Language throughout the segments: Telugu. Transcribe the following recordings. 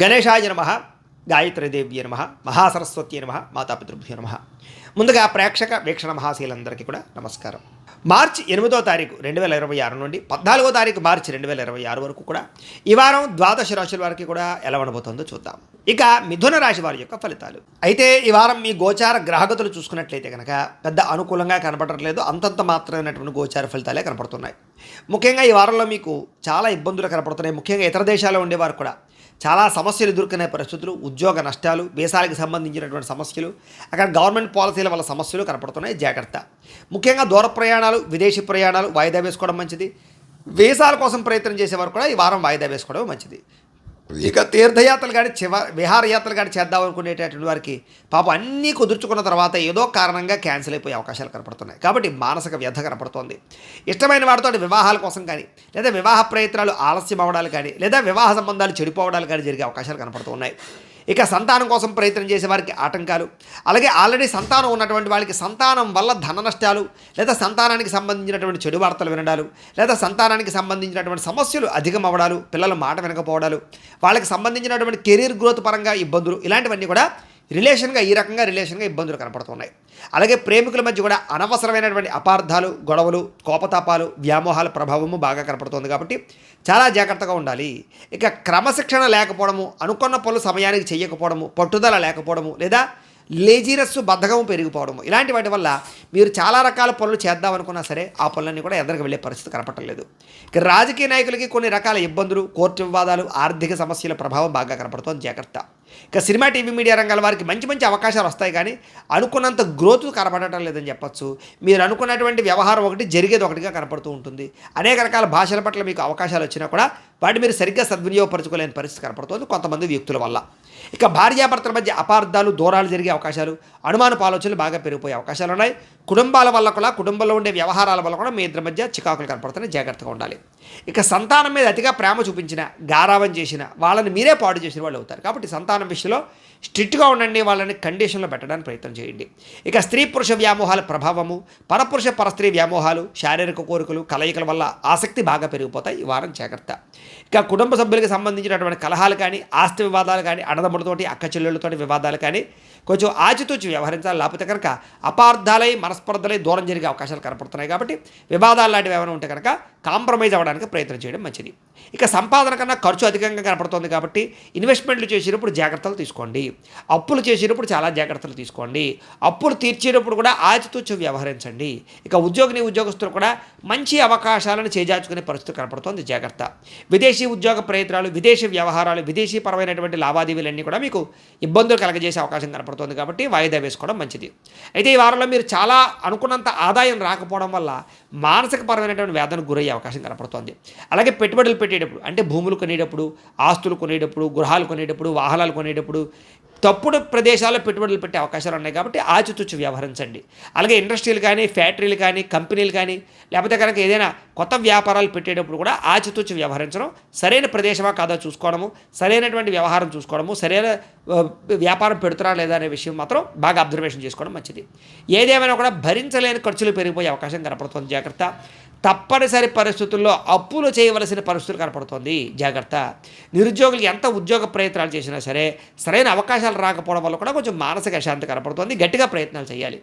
గణేశాయ నమః, గాయత్రీదేవ్యే నమః, మహాసరస్వత్యే నమః, మాతాపితృభ్యో నమః. ముందుగా ప్రేక్షక వీక్షణ మహాశీలందరికీ కూడా నమస్కారం. మార్చి 8వ తారీఖు 2026 నుండి 14వ తారీఖు మార్చి 2026 వరకు కూడా ఈ వారం ద్వాదశ రాశుల వారికి కూడా ఎలా ఉండబోతుందో చూద్దాం. ఇక మిథున రాశి వారి యొక్క ఫలితాలు. అయితే ఈ వారం మీ గోచార గ్రహగతులు చూసుకున్నట్లయితే కనుక పెద్ద అనుకూలంగా కనపడట్లేదు, అంతంత మాత్రమైనటువంటి గోచార ఫలితాలే కనపడుతున్నాయి. ముఖ్యంగా ఈ వారంలో మీకు చాలా ఇబ్బందులు కనపడుతున్నాయి. ముఖ్యంగా ఇతర దేశాల్లో ఉండేవారు కూడా చాలా సమస్యలు ఎదుర్కొనే పరిస్థితులు, ఉద్యోగ నష్టాలు, దేశాలకు సంబంధించినటువంటి సమస్యలు, అక్కడ గవర్నమెంట్ పాలసీల వల్ల సమస్యలు కనపడుతున్నాయి. జాగ్రత్త. ముఖ్యంగా దూర ప్రయాణాలు, విదేశీ ప్రయాణాలు వాయిదా వేసుకోవడం మంచిది. వీసాల కోసం ప్రయత్నం చేసేవారు కూడా ఈ వారం వాయిదా వేసుకోవడం మంచిది. ఇక తీర్థయాత్రలు కానీ విహారయాత్రలు కానీ చేద్దాం అనుకునేటటువంటి వారికి పాపం అన్నీ కుదుర్చుకున్న తర్వాత ఏదో కారణంగా క్యాన్సిల్ అయిపోయే అవకాశాలు కనపడుతున్నాయి. కాబట్టి మానసిక వ్యధ కనపడుతోంది. ఇష్టమైన వారితో వివాహాల కోసం కానీ, లేదా వివాహ ప్రయత్నాలు ఆలస్యం అవ్వడాలు కానీ, లేదా వివాహ సంబంధాలు చెడిపోవడాలు కానీ జరిగే అవకాశాలు కనపడుతూ ఉన్నాయి. ఇక సంతానం కోసం ప్రయత్నం చేసే వారికి ఆటంకాలు, అలాగే ఆల్రెడీ సంతానం ఉన్నటువంటి వాళ్ళకి సంతానం వల్ల ధన నష్టాలు, లేదా సంతానానికి సంబంధించినటువంటి చెడు వార్తలు వినడాలు, లేదా సంతానానికి సంబంధించినటువంటి సమస్యలు అధికం అవ్వడాలు, పిల్లల మాట వినకపోవడాలు, వాళ్ళకి సంబంధించినటువంటి కెరీర్ గ్రోత్ పరంగా ఇబ్బందులు, ఇలాంటివన్నీ కూడా ఈ రకంగా రిలేషన్గా ఇబ్బందులు కనపడుతున్నాయి. అలాగే ప్రేమికుల మధ్య కూడా అనవసరమైనటువంటి అపార్థాలు, గొడవలు, కోపతాపాలు, వ్యామోహాల ప్రభావము బాగా కనపడుతుంది. కాబట్టి చాలా జాగ్రత్తగా ఉండాలి. ఇక క్రమశిక్షణ లేకపోవడము, అనుకున్న పనులు సమయానికి చేయకపోవడము, పట్టుదల లేకపోవడము, లేదా లేజీనెస్, బద్ధకము పెరిగిపోవడము, ఇలాంటి వాటి వల్ల మీరు చాలా రకాల పనులు చేద్దామనుకున్నా సరే ఆ పనులన్నీ కూడా ఎదురుకు వెళ్ళే పరిస్థితి కనపడలేదు. ఇక రాజకీయ నాయకులకి కొన్ని రకాల ఇబ్బందులు, కోర్టు వివాదాలు, ఆర్థిక సమస్యల ప్రభావం బాగా కనపడుతుంది. జాగ్రత్త. ఇక సినిమా, టీవీ, మీడియా రంగాల వారికి మంచి మంచి అవకాశాలు వస్తాయి, కానీ అనుకున్నంత గ్రోత్ కనపడటం లేదని చెప్పచ్చు. మీరు అనుకున్నటువంటి వ్యవహారం ఒకటి, జరిగేది ఒకటిగా కనపడుతూ ఉంటుంది. అనేక రకాల భాషల పట్ల మీకు అవకాశాలు వచ్చినా కూడా వాటి మీరు సరిగ్గా సద్వినియోగపరచుకోలేని పరిస్థితి కనపడుతుంది కొంతమంది వ్యక్తుల వల్ల. ఇక భార్యాభర్తల మధ్య అపార్థాలు, దూరాలు జరిగే అవకాశాలు, అనుమానపు ఆలోచనలు బాగా పెరిగిపోయే అవకాశాలు ఉన్నాయి. కుటుంబాల వల్ల కూడా, కుటుంబంలో ఉండే వ్యవహారాల వల్ల కూడా మీ ఇద్దరి మధ్య చికాకులు కనపడుతున్నాయి. జాగ్రత్తగా ఉండాలి. ఇక సంతానం మీద అతిగా ప్రేమ చూపించిన, గారావం చేసిన వాళ్ళని మీరే పాడు చేసిన వాళ్ళు అవుతారు. కాబట్టి సంతానం విషయంలో స్ట్రిక్ట్గా ఉండండి, వాళ్ళని కండిషన్లో పెట్టడానికి ప్రయత్నం చేయండి. ఇక స్త్రీ పురుష వ్యామోహాల ప్రభావము, పరపురుష పరస్త్రీ వ్యామోహాలు, శారీరక కోరికలు, కలయికల వల్ల ఆసక్తి బాగా పెరిగిపోతాయి. ఈ వారం జాగ్రత్త. ఇక కుటుంబ సభ్యులకు సంబంధించినటువంటి కలహాలు కానీ, ఆస్తి వివాదాలు కానీ, అన్నదమ్ములతోటి, అక్క చెల్లెళ్ళతోటి వివాదాలు కానీ కొంచెం ఆచితూచి వ్యవహరించాలి. లేకపోతే కనుక అపార్థాలై, మనస్పర్ధలై దూరం జరిగే అవకాశాలు కనపడుతున్నాయి. కాబట్టి వివాదాలు లాంటివి ఏమైనా ఉంటే కనుక కాంప్రమైజ్ అవ్వడానికి ప్రయత్నం చేయడం మంచిది. ఇక సంపాదన కన్నా ఖర్చు అధికంగా కనపడుతుంది. కాబట్టి ఇన్వెస్ట్మెంట్లు చేసేటప్పుడు జాగ్రత్తలు తీసుకోండి. అప్పులు చేసేటప్పుడు చాలా జాగ్రత్తలు తీసుకోండి. అప్పులు తీర్చేటప్పుడు కూడా ఆచితూచి వ్యవహరించండి. ఇక ఉద్యోగస్తులు కూడా మంచి అవకాశాలను చేజార్చుకునే పరిస్థితి కనపడుతుంది. జాగ్రత్త. విదేశీ ఉద్యోగ ప్రయత్నాలు, విదేశీ వ్యవహారాలు, విదేశీ పరమైనటువంటి లావాదేవీలన్నీ కూడా మీకు ఇబ్బందులు కలగజేసే అవకాశం కనపడుతుంది. కాబట్టి వాయిదా వేసుకోవడం మంచిది. అయితే ఈ వారంలో మీరు చాలా అనుకున్నంత ఆదాయం రాకపోవడం వల్ల మానసిక పరమైనటువంటి వేదనకు గురయ్యే అవకాశం కనపడుతుంది. అలాగే పెట్టుబడులు పెట్టేటప్పుడు, అంటే భూములు కొనేటప్పుడు, ఆస్తులు కొనేటప్పుడు, గృహాలు కొనేటప్పుడు, వాహనాలు కొనేటప్పుడు తప్పుడు ప్రదేశాల్లో పెట్టుబడులు పెట్టే అవకాశాలు ఉన్నాయి. కాబట్టి ఆచితూచి వ్యవహరించండి. అలాగే ఇండస్ట్రీలు కానీ, ఫ్యాక్టరీలు కానీ, కంపెనీలు కానీ, లేకపోతే కనుక ఏదైనా కొత్త వ్యాపారాలు పెట్టేటప్పుడు కూడా ఆచితూచి వ్యవహరించడం, సరైన ప్రదేశమా కాదా చూసుకోవడము, సరైనటువంటి వ్యవహారం చూసుకోవడము, సరైన వ్యాపారం పెడుతున్నా లేదా అనే విషయం మాత్రం బాగా అబ్జర్వేషన్ చేసుకోవడం మంచిది. ఏదేమైనా కూడా భరించలేని ఖర్చులు పెరిగిపోయే అవకాశం కనపడుతుంది. జాగ్రత్త. తప్పనిసరి పరిస్థితుల్లో అప్పులు చేయవలసిన పరిస్థితులు కనపడుతుంది. జాగ్రత్త. నిరుద్యోగులు ఎంత ఉద్యోగ ప్రయత్నాలు చేసినా సరే సరైన అవకాశాలు రాకపోవడం వల్ల కూడా కొంచెం మానసిక అశాంతి కనపడుతుంది. గట్టిగా ప్రయత్నాలు చేయాలి.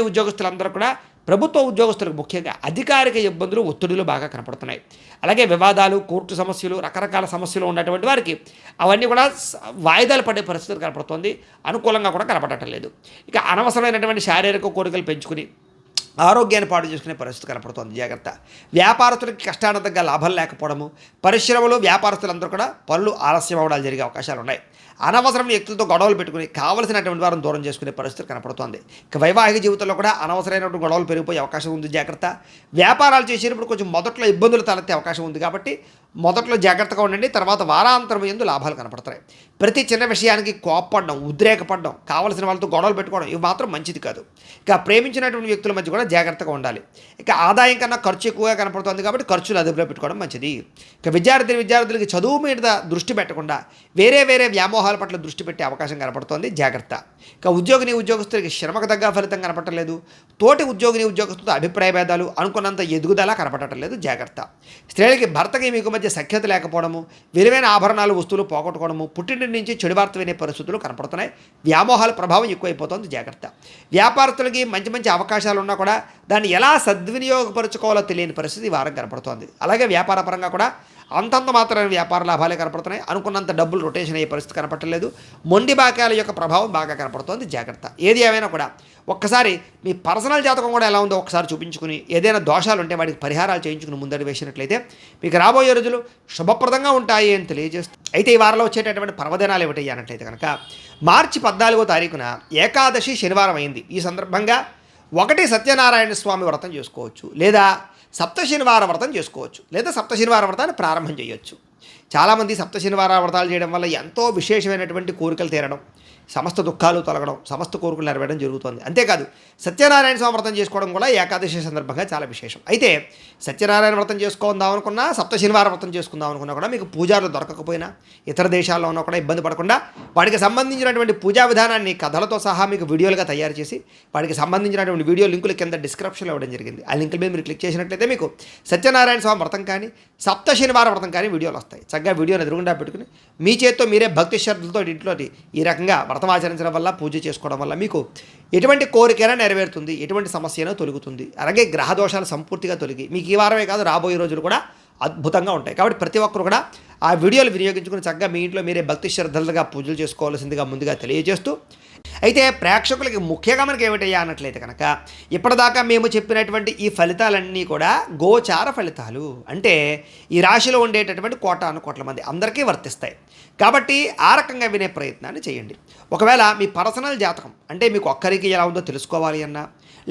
ఉద్యోగస్తులందరూ కూడా, ప్రభుత్వ ఉద్యోగస్తులకు ముఖ్యంగా అధికారిక ఇబ్బందులు, ఒత్తిడులు బాగా కనపడుతున్నాయి. అలాగే వివాదాలు, కోర్టు సమస్యలు, రకరకాల సమస్యలు ఉన్నటువంటి వారికి అవన్నీ కూడా వాయిదాలు పడే పరిస్థితులు కనపడుతుంది. అనుకూలంగా కూడా కనపడటం లేదు. ఇక అనవసరమైనటువంటి శారీరక కోరికలు పెంచుకుని ఆరోగ్యాన్ని పాడు చేసుకునే పరిస్థితి కనపడుతుంది. జాగ్రత్త. వ్యాపారస్తులకి కష్టానంతంగా లాభం లేకపోవడము, పరిశ్రమలు, వ్యాపారస్తులందరూ కూడా పనులు ఆలస్యం అవ్వడాలు జరిగే అవకాశాలు ఉన్నాయి. అనవసరం వ్యక్తులతో గొడవలు పెట్టుకుని కావలసినటువంటి వారిని దూరం చేసుకునే పరిస్థితి కనపడుతుంది. ఇక వైవాహిక జీవితంలో కూడా అనవసరమైనటువంటి గొడవలు పెరిగిపోయే అవకాశం ఉంది. జాగ్రత్త. వ్యాపారాలు చేసేటప్పుడు కొంచెం మొదట్లో ఇబ్బందులు తలెత్తే అవకాశం ఉంది. కాబట్టి మొదట్లో జాగ్రత్తగా ఉండండి. తర్వాత వారాంతరం ఎందు లాభాలు కనపడతాయి. ప్రతి చిన్న విషయానికి కోప్పడడం, ఉద్రేకపడడం, కావలసిన వాళ్ళతో గొడవలు పెట్టుకోవడం ఇవి మాత్రం మంచిది కాదు. ఇక ప్రేమించినటువంటి వ్యక్తుల మధ్య కూడా జాగ్రత్తగా ఉండాలి. ఇక ఆదాయం కన్నా ఖర్చు ఎక్కువగా కనపడుతుంది. కాబట్టి ఖర్చులు అదుపులో పెట్టుకోవడం మంచిది. ఇక విద్యార్థులకి చదువు మీద దృష్టి పెట్టకుండా వేరే వ్యామోహాల పట్ల దృష్టి పెట్టే అవకాశం కనపడుతోంది. జాగ్రత్త. ఇక ఉద్యోగస్తులకి శ్రమకు తగ్గ ఫలితం కనపడటం లేదు. తోటి ఉద్యోగస్తులతో అభిప్రాయ భేదాలు, అనుకున్నంత ఎదుగుదల కనపడటం లేదు. జాగ్రత్త. స్త్రీలకి భర్తకి మీకు మధ్య మధ్య సఖ్యత లేకపోవడము, విలువైన ఆభరణాలు వస్తువులు పోగొట్టుకోవడము, పుట్టింటి నుంచి చెడు వార్త వినే పరిస్థితులు కనపడుతున్నాయి. వ్యామోహాల ప్రభావం ఎక్కువైపోతుంది, జాగ్రత్త. వ్యాపారస్తులకి మంచి మంచి అవకాశాలు ఉన్నా కూడా దాన్ని ఎలా సద్వినియోగపరచుకోవాలో తెలియని పరిస్థితి ఈ వారం కనపడుతోంది. అలాగే వ్యాపార పరంగా కూడా అంతంత మాత్రమే వ్యాపార లాభాలే కనపడుతున్నాయి. అనుకున్నంత డబ్బులు రొటేషన్ అయ్యే పరిస్థితి కనపడలేదు. మొండి బాకాల యొక్క ప్రభావం బాగా కనపడుతోంది, జాగ్రత్త. ఏది ఏమైనా కూడా ఒక్కసారి మీ పర్సనల్ జాతకం కూడా ఎలా ఉందో ఒకసారి చూపించుకుని, ఏదైనా దోషాలు ఉంటే వాటికి పరిహారాలు చేయించుకుని ముందడి వేసినట్లయితే మీకు రాబోయే రోజులు శుభప్రదంగా ఉంటాయి అని తెలియజేస్తూ, అయితే ఈ వారంలో వచ్చేటటువంటి పర్వదినాలు ఏమిటి అన్నట్లయితే కనుక మార్చి 14వ తారీఖున ఏకాదశి శనివారం అయింది. ఈ సందర్భంగా 1 సత్యనారాయణ స్వామి వ్రతం చేసుకోవచ్చు, లేదా సప్త శనివార వ్రతం చేసుకోవచ్చు, లేదా సప్త శనివార వ్రతాన్ని ప్రారంభం చేయొచ్చు. చాలామంది సప్త శనివార వ్రతాలు చేయడం వల్ల ఎంతో విశేషమైనటువంటి కోరికలు తీరడం, సమస్త దుఃఖాలు తొలగడం, సమస్త కోరికలు నెరవేరడం జరుగుతుంది. అంతేకాదు సత్యనారాయణ స్వామి వ్రతం చేసుకోవడం కూడా ఏకాదశి సందర్భంగా చాలా విశేషం. అయితే సత్యనారాయణ వ్రతం చేసుకుందాం అనుకున్నా, సప్త శనివార వ్రతం చేసుకుందాం అనుకున్నా కూడా మీకు పూజారులు దొరకకపోయినా, ఇతర దేశాల్లో ఉన్నా కూడా ఇబ్బంది పడకుండా వాటికి సంబంధించినటువంటి పూజా విధానాన్ని కథలతో సహా మీకు వీడియోలుగా తయారు చేసి వాటికి సంబంధించినటువంటి వీడియో లింకులు కింద డిస్క్రిప్షన్లో ఇవ్వడం జరిగింది. ఆ లింకుల మీద మీరు క్లిక్ చేసినట్లయితే మీకు సత్యనారాయణ స్వామి వ్రతం కానీ, సప్త శనివార వ్రతం కానీ వీడియోలు వస్తాయి. చక్కగా వీడియోని ఎదురుగుండా పెట్టుకుని మీ చేత్తో మీరే భక్తి శ్రద్ధలతో ఇంట్లో ఈ రకంగా వ్రతం ఆచరించడం వల్ల, పూజ చేసుకోవడం వల్ల మీకు ఎటువంటి కోరికైనా నెరవేరుతుంది, ఎటువంటి సమస్య అయినా తొలుగుతుంది. అలాగే గ్రహ దోషాలు సంపూర్తిగా తొలగి మీకు ఈ వారమే కాదు రాబోయే రోజులు కూడా అద్భుతంగా ఉంటాయి. కాబట్టి ప్రతి ఒక్కరు కూడా ఆ వీడియోలు వినియోగించుకుని చక్కగా మీ ఇంట్లో మీరే భక్తి శ్రద్ధలుగా పూజలు చేసుకోవాల్సిందిగా ముందుగా తెలియజేస్తూ, అయితే ప్రేక్షకులకి ముఖ్యంగా మనకి ఏమిటయ్యా అన్నట్లయితే కనుక ఇప్పటిదాకా మేము చెప్పినటువంటి ఈ ఫలితాలన్నీ కూడా గోచార ఫలితాలు, అంటే ఈ రాశిలో ఉండేటటువంటి కోటాను కోట్ల మంది అందరికీ వర్తిస్తాయి. కాబట్టి ఆ రకంగా వినే ప్రయత్నాన్ని చేయండి. ఒకవేళ మీ పర్సనల్ జాతకం అంటే మీకు ఒక్కరికి ఎలా ఉందో తెలుసుకోవాలి అన్నా,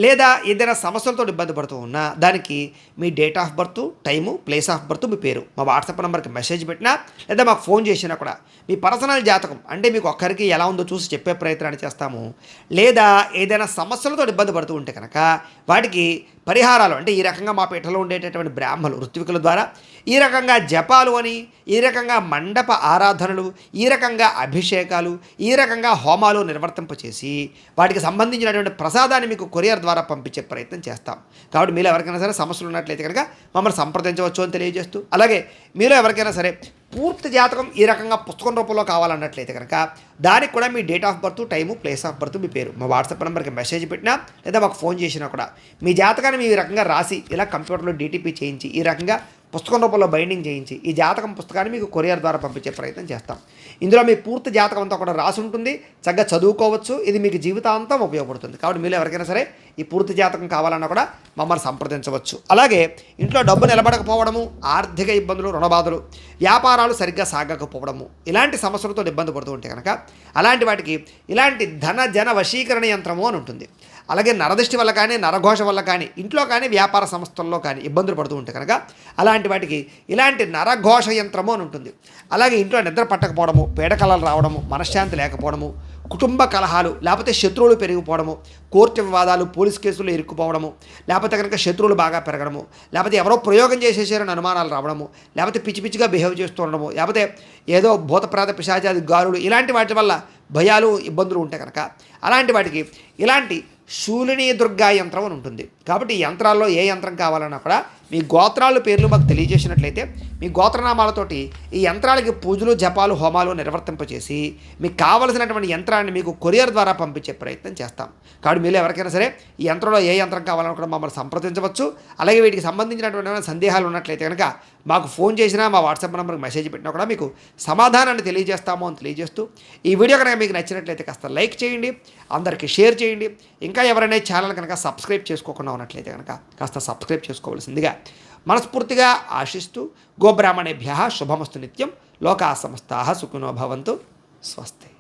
లేదా ఏదైనా సమస్యలతో ఇబ్బంది పడుతూ ఉన్నా దానికి మీ date of birth, time, place of birth, మీ పేరు మా వాట్సాప్ నెంబర్కి మెసేజ్ పెట్టినా లేదా మాకు ఫోన్ చేసినా కూడా మీ పర్సనల్ జాతకం అంటే మీకు ఒక్కరికి ఎలా ఉందో చూసి చెప్పే ప్రయత్నాన్ని చేస్తాము. లేదా ఏదైనా సమస్యలతో ఇబ్బంది పడుతూ ఉంటే కనుక వాటికి పరిహారాలు అంటే ఈ రకంగా మా పీఠలో ఉండేటటువంటి బ్రాహ్మణులు ఋత్వికుల ద్వారా ఈ రకంగా జపాలు అని, ఈ రకంగా మండప ఆరాధనలు, ఈ రకంగా అభిషేకాలు, ఈ రకంగా హోమాలు నిర్వర్తింపచేసి వాటికి సంబంధించినటువంటి ప్రసాదాన్ని మీకు కొరియర్ ద్వారా పంపించే ప్రయత్నం చేస్తాం. కాబట్టి మీరు ఎవరికైనా సరే సమస్యలు ఉన్నట్లయితే కనుక మమ్మల్ని సంప్రదించవచ్చు అని తెలియజేస్తూ, అలాగే మీలో ఎవరికైనా సరే పూర్తి జాతకం ఈ రకంగా పుస్తకం రూపంలో కావాలన్నట్లయితే కనుక దానికి కూడా మీ date of birth, time, place of birth, మీ పేరు మా వాట్సాప్ నెంబర్కి మెసేజ్ పెట్టినా లేదా మాకు ఫోన్ చేసినా కూడా మీ జాతకాన్ని మీ రకంగా రాసి ఇలా కంప్యూటర్లో డీటీపీ చేయించి ఈ రకంగా పుస్తకం రూపంలో బైండింగ్ చేయించి ఈ జాతకం పుస్తకాన్ని మీకు కొరియర్ ద్వారా పంపించే ప్రయత్నం చేస్తాం. ఇందులో మీ పూర్తి జాతకం అంతా కూడా రాసి ఉంటుంది, చక్కగా చదువుకోవచ్చు. ఇది మీకు జీవితాంతం ఉపయోగపడుతుంది. కాబట్టి మీరు ఎవరికైనా సరే ఈ పూర్తి జాతకం కావాలన్నా కూడా మమ్మల్ని సంప్రదించవచ్చు. అలాగే ఇంట్లో డబ్బు నిలబడకపోవడము, ఆర్థిక ఇబ్బందులు, రుణబాధలు, వ్యాపారాలు సరిగ్గా సాగకపోవడము, ఇలాంటి సమస్యలతో ఇబ్బంది పడుతూ ఉంటే కనుక అలాంటి వాటికి ఇలాంటి ధన జన వశీకరణ యంత్రము అని ఉంటుంది. అలాగే నరదృష్టి వల్ల కానీ, నరఘోష వల్ల కానీ, ఇంట్లో కానీ, వ్యాపార సంస్థల్లో కానీ ఇబ్బందులు పడుతూ ఉంటే కనుక అలాంటి వాటికి ఇలాంటి నరఘోష యంత్రము అని ఉంటుంది. అలాగే ఇంట్లో నిద్ర పట్టకపోవడము, పీడకలలు రావడము, మనశ్శాంతి లేకపోవడము, కుటుంబ కలహాలు, లేకపోతే శత్రువులు పెరిగిపోవడము, కోర్టు వివాదాలు, పోలీస్ కేసులు ఇరుక్కుపోవడము, లేకపోతే కనుక శత్రువులు బాగా పెరగడము, లేకపోతే ఎవరో ప్రయోగం చేసేసారని అనుమానాలు రావడము, లేకపోతే పిచ్చి పిచ్చిగా బిహేవ్ చేస్తూ ఉండడము, లేకపోతే ఏదో భూతప్రాత పిశాచాది గారులు, ఇలాంటి వాటి వల్ల భయాలు, ఇబ్బందులు ఉంటాయి కనుక అలాంటి వాటికి ఇలాంటి శూలిని దుర్గా యంత్రం అని ఉంటుంది. కాబట్టి ఈ యంత్రాల్లో ఏ యంత్రం కావాలన్నా కూడా మీ గోత్రాల పేర్లు మాకు తెలియజేసినట్లయితే మీ గోత్రనామాలతోటి ఈ యంత్రాలకి పూజలు, జపాలు, హోమాలు నిర్వర్తింపచేసి మీకు కావలసినటువంటి యంత్రాన్ని మీకు కొరియర్ ద్వారా పంపించే ప్రయత్నం చేస్తాం. కాబట్టి మీరు ఎవరికైనా సరే ఈ యంత్రంలో ఏ యంత్రం కావాలన్నా కూడా మమ్మల్ని సంప్రదించవచ్చు. అలాగే వీటికి సంబంధించినటువంటి సందేహాలు ఉన్నట్లయితే కనుక మాకు ఫోన్ చేసినా మా వాట్సాప్ నెంబర్కి మెసేజ్ పెట్టినా కూడా మీకు సమాధానాన్ని తెలియజేస్తాము అని తెలియజేస్తూ, ఈ వీడియో కనుక మీకు నచ్చినట్లయితే కాస్త లైక్ చేయండి, అందరికీ షేర్ చేయండి. ఇంకా ఎవరైనా ఛానల్ కనుక సబ్స్క్రైబ్ చేసుకోకుండా ఉన్నట్లయితే కనుక కాస్త సబ్స్క్రైబ్ చేసుకోవాల్సిందిగా మనస్ఫూర్తిగా ఆశిస్తూ, గోబ్రాహ్మణేభ్యః శుభమస్తు నిత్యం, లోకా సమస్తాః సుఖినో భవంతు, స్వస్తి.